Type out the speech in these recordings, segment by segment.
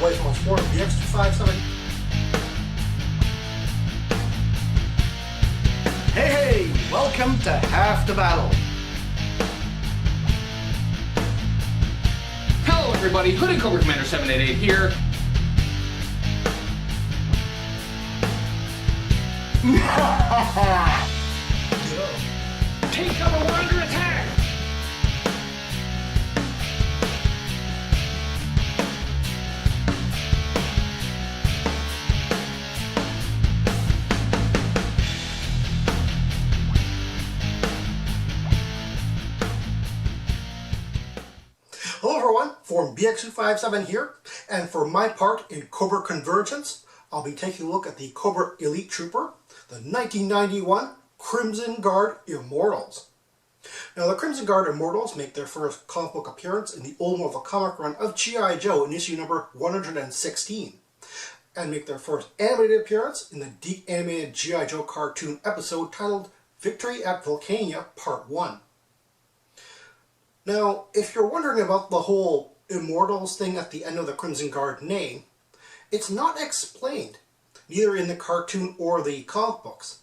voice on 4 BX257. Hey, welcome to Half the Battle. Hello everybody, Hooded Cobra Commander 788 here. Take cover, we're under attack! Hello everyone, Form BX257 here, and for my part in Cobra Convergence, I'll be taking a look at the Cobra Elite Trooper, the 1991 Crimson Guard Immortals. Now the Crimson Guard Immortals make their first comic book appearance in the Old Marvel comic run of G.I. Joe in issue number 116, and make their first animated appearance in the de-animated G.I. Joe cartoon episode titled Victory at Volcania Part 1. Now, if you're wondering about the whole Immortals thing at the end of the Crimson Guard name, it's not explained, neither in the cartoon or the comic books.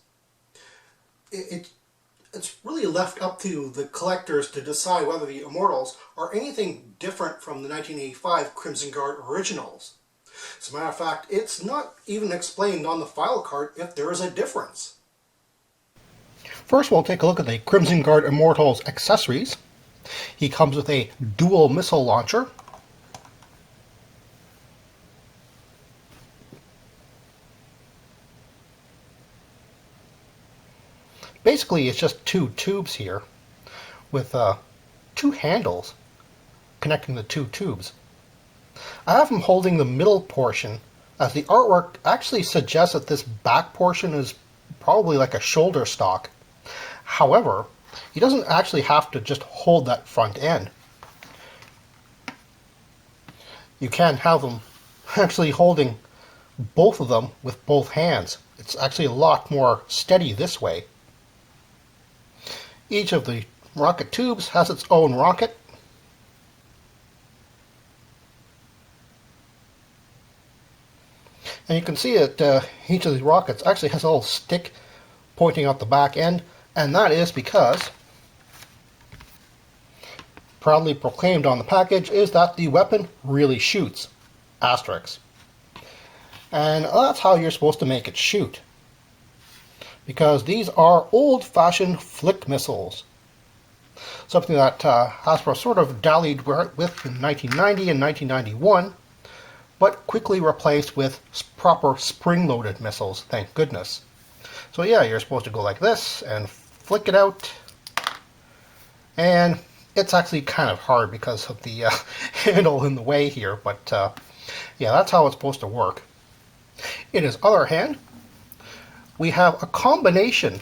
It's really left up to the collectors to decide whether the Immortals are anything different from the 1985 Crimson Guard originals. As a matter of fact, it's not even explained on the file card if there is a difference. First, we'll take a look at the Crimson Guard Immortals accessories. He comes with a dual missile launcher, basically it's just two tubes here with two handles connecting the two tubes. I have him holding the middle portion, as the artwork actually suggests that this back portion is probably like a shoulder stock. However, he doesn't actually have to just hold that front end. You can have them actually holding both of them with both hands. It's actually a lot more steady this way. Each of the rocket tubes has its own rocket. And you can see that each of these rockets actually has a little stick pointing out the back end, and that is because, proudly proclaimed on the package, is that the weapon really shoots. Asterisk. And that's how you're supposed to make it shoot, because these are old-fashioned flick missiles. Something that Hasbro sort of dallied with in 1990 and 1991, but quickly replaced with proper spring-loaded missiles, thank goodness. So yeah, you're supposed to go like this and flick it out, and it's actually kind of hard because of the handle in the way here, but yeah, that's how it's supposed to work. In his other hand, we have a combination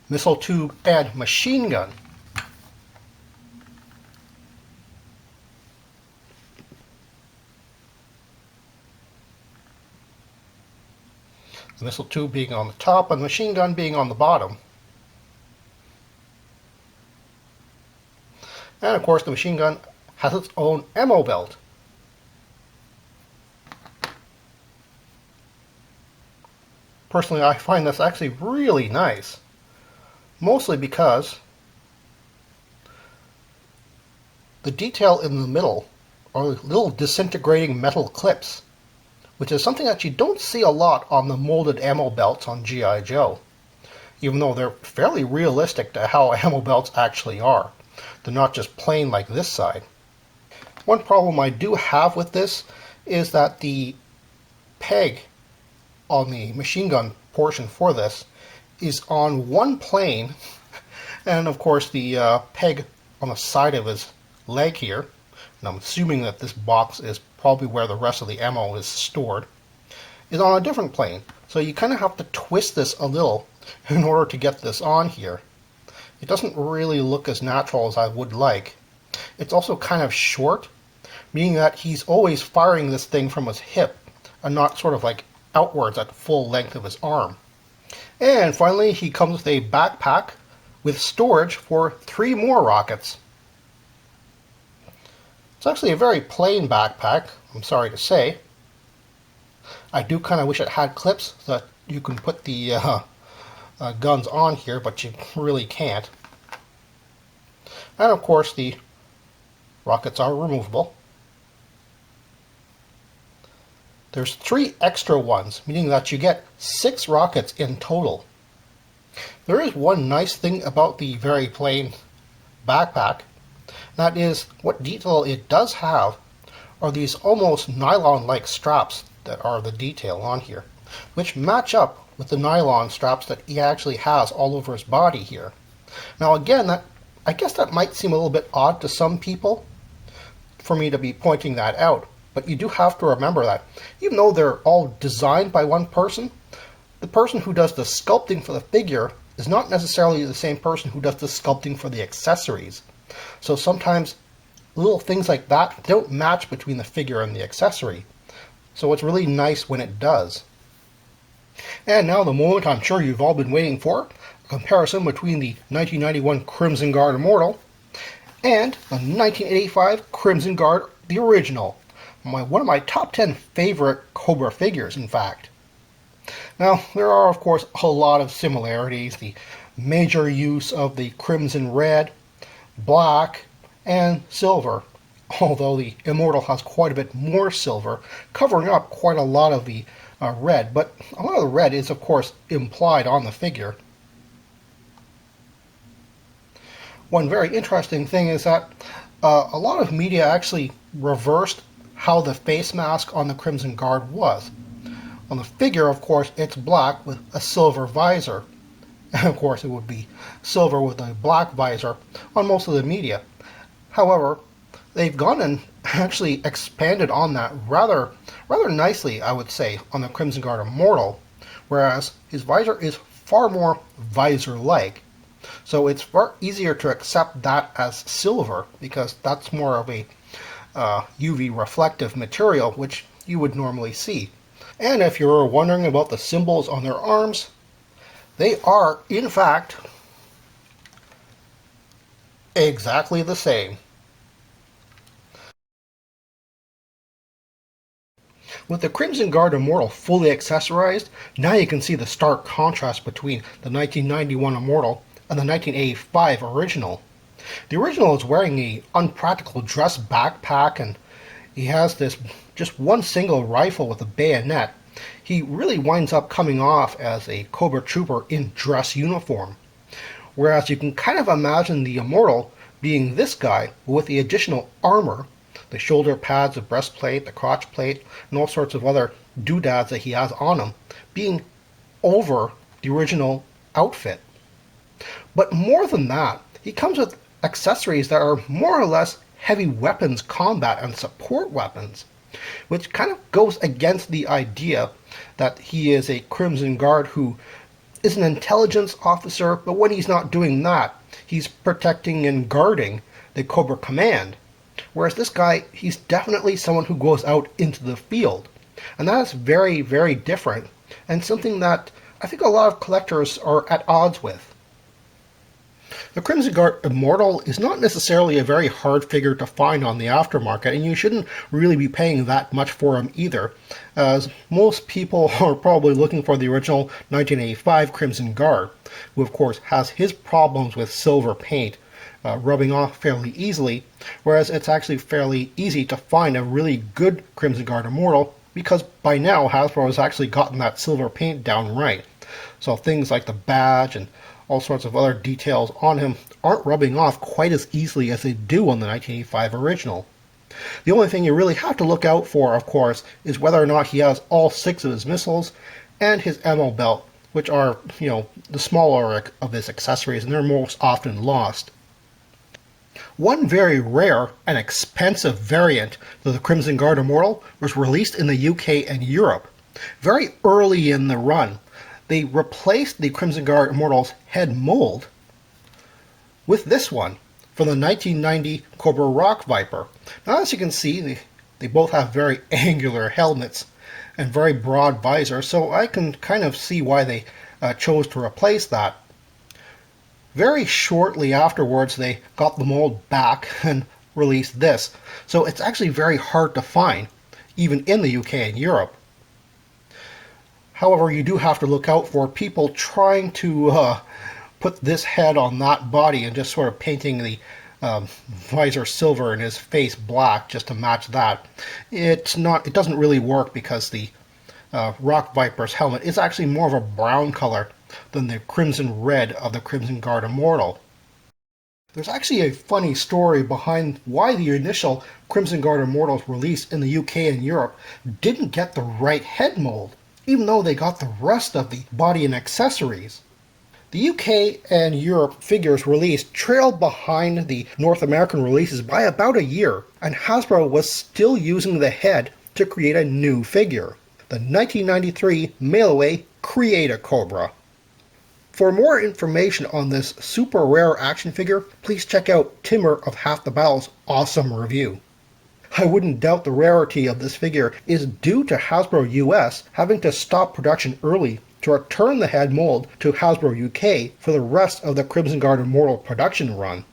missile tube and machine gun. The missile tube being on the top and the machine gun being on the bottom. And of course the machine gun has its own ammo belt. Personally, I find this actually really nice. Mostly because the detail in the middle are little disintegrating metal clips, which is something that you don't see a lot on the molded ammo belts on G.I. Joe, even though they're fairly realistic to how ammo belts actually are. They're not just plain like this side. One problem I do have with this is that the peg on the machine gun portion for this is on one plane, and of course the peg on the side of his leg here, and I'm assuming that this box is probably where the rest of the ammo is stored, is on a different plane. So you kind of have to twist this a little in order to get this on here. It doesn't really look as natural as I would like. It's also kind of short, meaning that he's always firing this thing from his hip and not sort of like outwards at full length of his arm. And finally, he comes with a backpack with storage for 3 more rockets. It's actually a very plain backpack. I'm sorry to say. I do kind of wish it had clips so that you can put the guns on here, but you really can't. And of course the rockets are removable. There's 3 extra ones, meaning that you get 6 rockets in total. There is one nice thing about the very plain backpack. That is, what detail it does have are these almost nylon-like straps that are the detail on here, which match up with the nylon straps that he actually has all over his body here. Now again, I guess that might seem a little bit odd to some people for me to be pointing that out, but you do have to remember that even though they're all designed by one person, the person who does the sculpting for the figure is not necessarily the same person who does the sculpting for the accessories. So sometimes little things like that don't match between the figure and the accessory. So it's really nice when it does. And now the moment I'm sure you've all been waiting for, a comparison between the 1991 Crimson Guard Immortal and the 1985 Crimson Guard the Original. One of my top 10 favorite Cobra figures, in fact. Now, there are of course a lot of similarities. The major use of the crimson red, black, and silver, although the Immortal has quite a bit more silver, covering up quite a lot of the red, but a lot of the red is of course implied on the figure. One very interesting thing is that a lot of media actually reversed how the face mask on the Crimson Guard was. On the figure, of course, it's black with a silver visor. And of course, it would be silver with a black visor on most of the media. However, they've gone and actually expanded on that rather nicely, I would say, on the Crimson Guard Immortal, whereas his visor is far more visor-like. So it's far easier to accept that as silver, because that's more of a UV reflective material, which you would normally see. And if you're wondering about the symbols on their arms, they are, in fact, exactly the same. With the Crimson Guard Immortal fully accessorized, now you can see the stark contrast between the 1991 Immortal and the 1985 Original. The Original is wearing an unpractical dress backpack, and he has this just one single rifle with a bayonet. He really winds up coming off as a Cobra Trooper in dress uniform. Whereas you can kind of imagine the Immortal being this guy with the additional armor, the shoulder pads, the breastplate, the crotch plate, and all sorts of other doodads that he has on him, being over the original outfit. But more than that, he comes with accessories that are more or less heavy weapons combat and support weapons, which kind of goes against the idea that he is a Crimson Guard who is an intelligence officer, but when he's not doing that, he's protecting and guarding the Cobra Command. Whereas this guy, he's definitely someone who goes out into the field. And that is very, very different, and something that I think a lot of collectors are at odds with. The Crimson Guard Immortal is not necessarily a very hard figure to find on the aftermarket, and you shouldn't really be paying that much for him either, as most people are probably looking for the original 1985 Crimson Guard, who of course has his problems with silver paint rubbing off fairly easily, whereas it's actually fairly easy to find a really good Crimson Guard Immortal, because by now Hasbro has actually gotten that silver paint down right. So things like the badge and all sorts of other details on him aren't rubbing off quite as easily as they do on the 1985 original. The only thing you really have to look out for, of course, is whether or not he has all 6 of his missiles and his ammo belt, which are, the smaller of his accessories, and they're most often lost. One very rare and expensive variant of the Crimson Guard Immortal was released in the UK and Europe. Very early in the run, they replaced the Crimson Guard Immortal's head mold with this one from the 1990 Cobra Rock Viper. Now, as you can see, they both have very angular helmets and very broad visors, so I can kind of see why they chose to replace that. Very shortly afterwards, they got the mold back and released this, so it's actually very hard to find. even in the UK and Europe. However, you do have to look out for people trying to put this head on that body and just sort of painting the visor silver and his face black just to match that. It doesn't really work because the Rock Viper's helmet is actually more of a brown color than the crimson red of the Crimson Guard Immortal. There's actually a funny story behind why the initial Crimson Guard Immortals released in the UK and Europe didn't get the right head mold, even though they got the rest of the body and accessories. The UK and Europe figures released trailed behind the North American releases by about a year, and Hasbro was still using the head to create a new figure, the 1993 mail-away Create-A-Cobra. For more information on this super rare action figure, please check out Timmer of Half the Battle's awesome review. I wouldn't doubt the rarity of this figure is due to Hasbro US having to stop production early to return the head mold to Hasbro UK for the rest of the Crimson Guard Immortal production run.